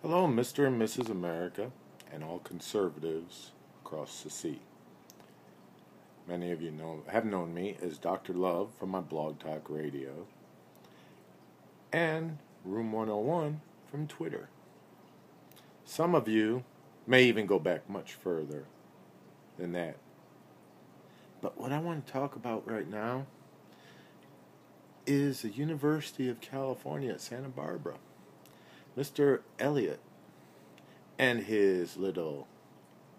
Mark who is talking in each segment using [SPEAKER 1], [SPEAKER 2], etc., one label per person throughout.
[SPEAKER 1] Hello, Mr. and Mrs. America, and all conservatives across the sea. Many of you have known me as Dr. Love from my Blog Talk Radio and Room 101 from Twitter. Some of you may even go back much further than that. But what I want to talk about right now is the University of California at Santa Barbara. Mr. Elliott and his little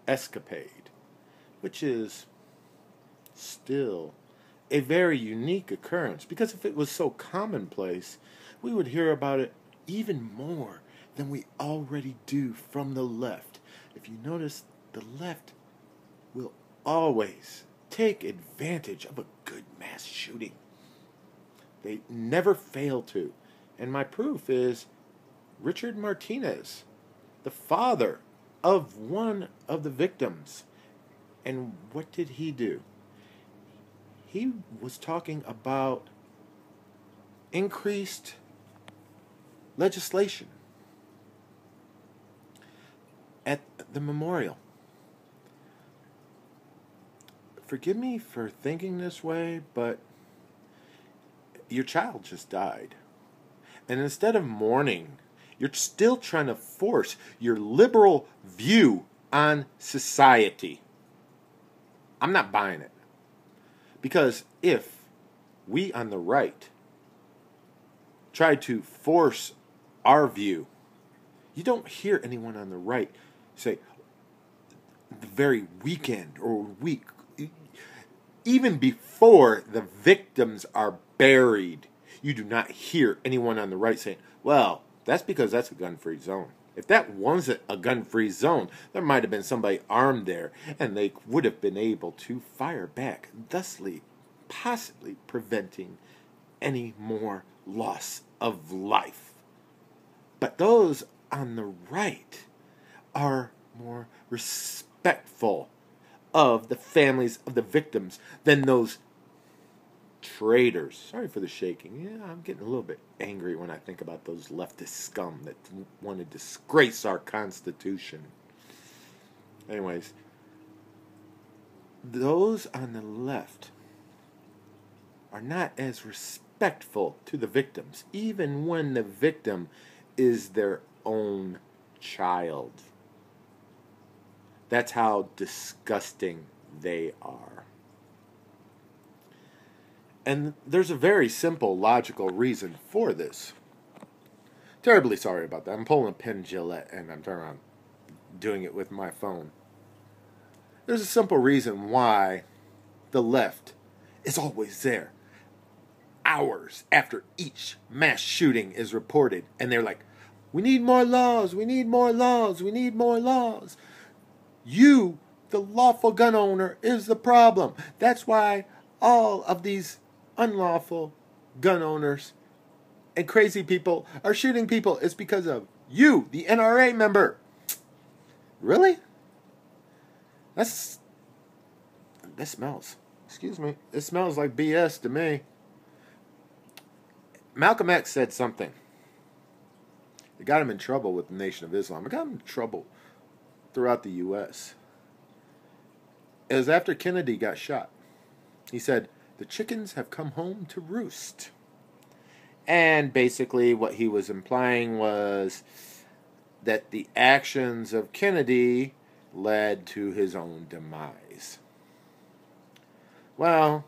[SPEAKER 1] escapade, which is still a very unique occurrence, because if it was so commonplace, we would hear about it even more than we already do from the left. If you notice, the left will always take advantage of a good mass shooting. They never fail to. And my proof is Richard Martinez, the father of one of the victims. And what did he do? He was talking about increased legislation at the memorial. Forgive me for thinking this way, but your child just died. And instead of mourning, you're still trying to force your liberal view on society. I'm not buying it. Because if we on the right try to force our view, you don't hear anyone on the right say, the very weekend or week, even before the victims are buried, you do not hear anyone on the right saying, well, that's because that's a gun-free zone. If that wasn't a gun-free zone, there might have been somebody armed there, and they would have been able to fire back, thusly possibly preventing any more loss of life. But those on the right are more respectful of the families of the victims than those traitors. Sorry for the shaking. Yeah, I'm getting a little bit angry when I think about those leftist scum that want to disgrace our Constitution. Anyways, those on the left are not as respectful to the victims, even when the victim is their own child. That's how disgusting they are. And there's a very simple, logical reason for this. Terribly sorry about that. I'm pulling a Penn Jillette and I'm turning around doing it with my phone. There's a simple reason why the left is always there. Hours after each mass shooting is reported. And they're like, we need more laws, we need more laws, we need more laws. You, the lawful gun owner, is the problem. That's why all of these unlawful gun owners and crazy people are shooting people. It's because of you, the NRA member. Really? That smells. Excuse me. It smells like BS to me. Malcolm X said something. It got him in trouble with the Nation of Islam. It got him in trouble throughout the U.S. It was after Kennedy got shot. He said, the chickens have come home to roost. And basically what he was implying was that the actions of Kennedy led to his own demise. Well,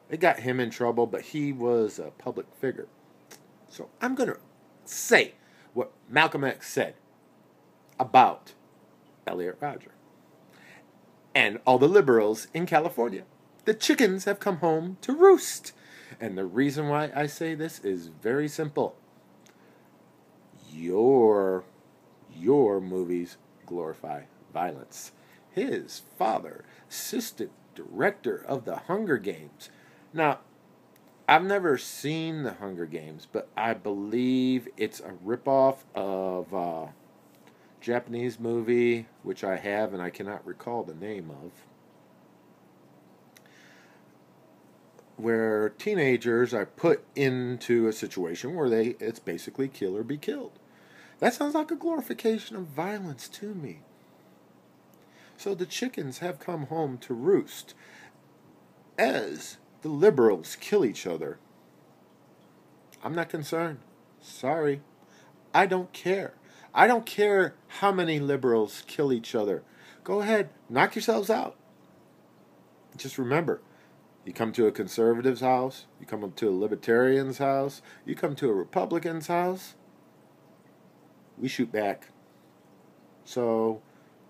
[SPEAKER 1] it got him in trouble, but he was a public figure. So I'm going to say what Malcolm X said about Elliot Rodger and all the liberals in California. The chickens have come home to roost. And the reason why I say this is very simple. Your movies glorify violence. His father, assistant director of the Hunger Games. Now, I've never seen the Hunger Games, but I believe it's a ripoff of a Japanese movie, which I have and I cannot recall the name of, where teenagers are put into a situation where it's basically kill or be killed. That sounds like a glorification of violence to me. So the chickens have come home to roost as the liberals kill each other. I'm not concerned. Sorry. I don't care. I don't care how many liberals kill each other. Go ahead, knock yourselves out. Just remember, you come to a conservative's house, you come up to a libertarian's house, you come to a Republican's house, we shoot back. So,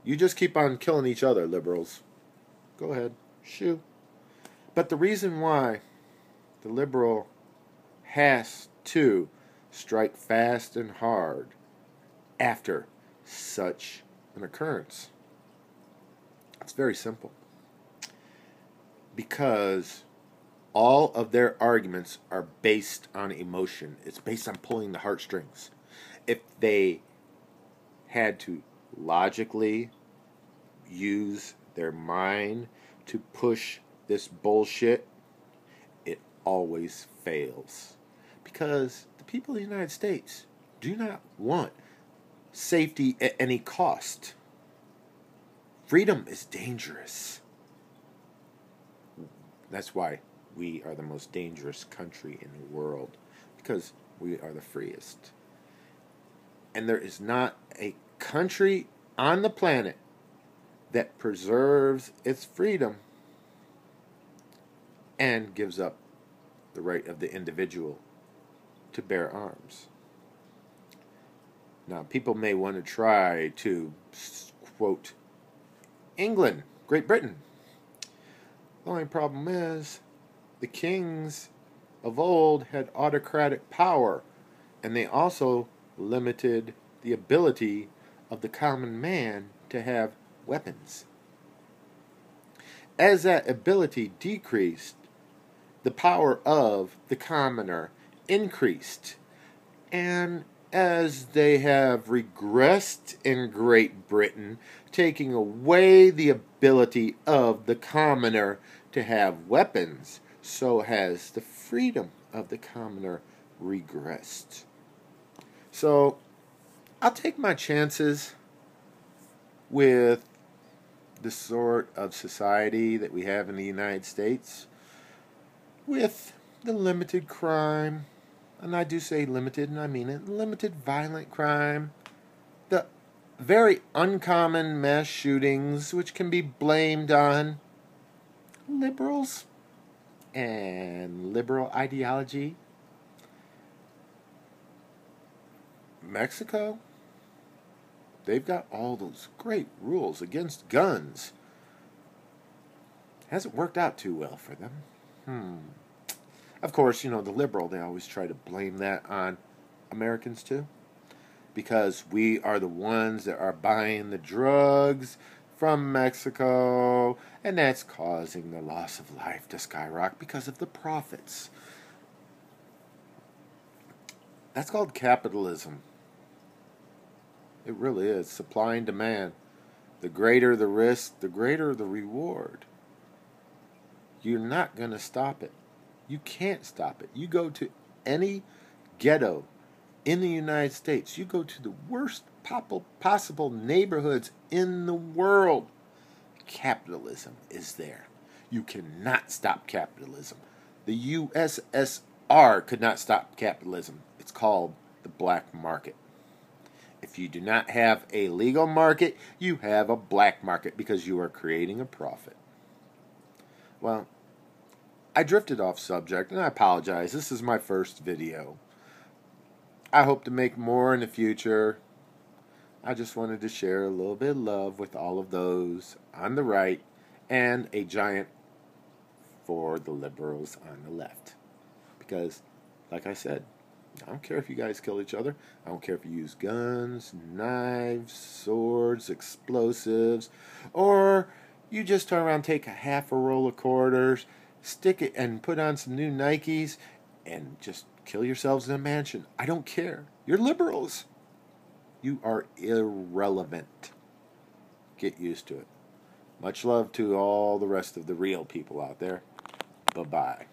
[SPEAKER 1] you just keep on killing each other, liberals. Go ahead, shoot. But the reason why the liberal has to strike fast and hard after such an occurrence, it's very simple. Because all of their arguments are based on emotion. It's based on pulling the heartstrings. If they had to logically use their mind to push this bullshit, it always fails. Because the people of the United States do not want safety at any cost. Freedom is dangerous. That's why we are the most dangerous country in the world, because we are the freest. And there is not a country on the planet that preserves its freedom and gives up the right of the individual to bear arms. Now, people may want to try to quote England, Great Britain. The only problem is the kings of old had autocratic power, and they also limited the ability of the common man to have weapons. As that ability decreased, the power of the commoner increased. And as they have regressed in Great Britain, taking away the ability of the commoner to have weapons, so has the freedom of the commoner regressed. So, I'll take my chances with the sort of society that we have in the United States, with the limited crime, and I do say limited, and I mean it, limited violent crime, the very uncommon mass shootings, which can be blamed on liberals and liberal ideology. Mexico, they've got all those great rules against guns. Hasn't worked out too well for them. Of course, the liberal, they always try to blame that on Americans too. Because we are the ones that are buying the drugs from Mexico, and that's causing the loss of life to skyrocket because of the profits. That's called capitalism. It really is. Supply and demand. The greater the risk, the greater the reward. You're not going to stop it. You can't stop it. You go to any ghetto in the United States. You go to the worst possible neighborhoods in the world. Capitalism is there. You cannot stop capitalism. The USSR could not stop capitalism. It's called the black market. If you do not have a legal market, you have a black market because you are creating a profit. Well, I drifted off subject, and I apologize. This is my first video. I hope to make more in the future. I just wanted to share a little bit of love with all of those on the right and a giant for the liberals on the left. Because, like I said, I don't care if you guys kill each other. I don't care if you use guns, knives, swords, explosives, or you just turn around and take a half a roll of quarters, stick it and put on some new Nikes, and just kill yourselves in a mansion. I don't care. You're liberals. You are irrelevant. Get used to it. Much love to all the rest of the real people out there. Bye-bye.